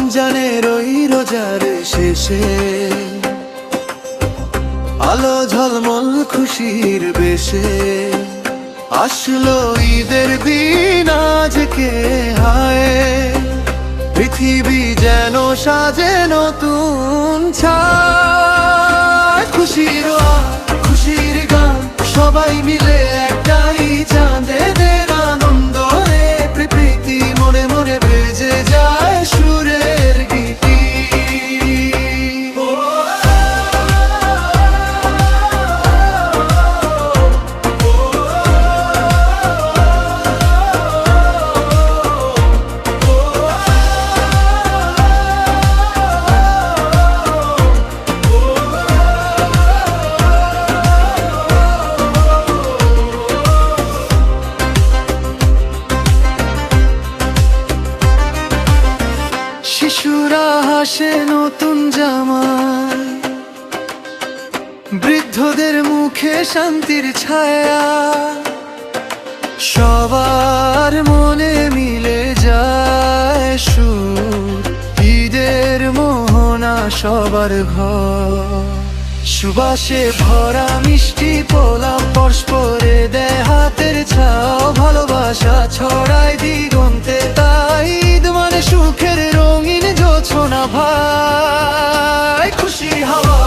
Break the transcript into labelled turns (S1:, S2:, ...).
S1: রমজানের ওই রোজার শেষে আলো ঝলমল খুশির বেশে আসলো ঈদের দিন আজকে। হায় পৃথিবী যেন সাজে নতুন ছায়, খুশির খুশির গান সবাই মিলে একটাই চাঁদের আনন্দ রে। প্রীতি মনে মনে বেজে যায় সুরের গীতি। শিশুরা হাসে নতুন জামায়, বৃদ্ধদের মুখে শান্তির ছায়া, সবার মনে মিলে যায় সুর। ঈদের মোহনা সবার ঘর, সুবাসে ভরা মিষ্টি পোলাপ পরস্পরে দেয় হাতের ছাও। ভালোবাসা ছড়ায় দিগন্তে, তাই ঈদ মানে সুখের রঙিন জোছনা ভাই। খুশি হাওয়া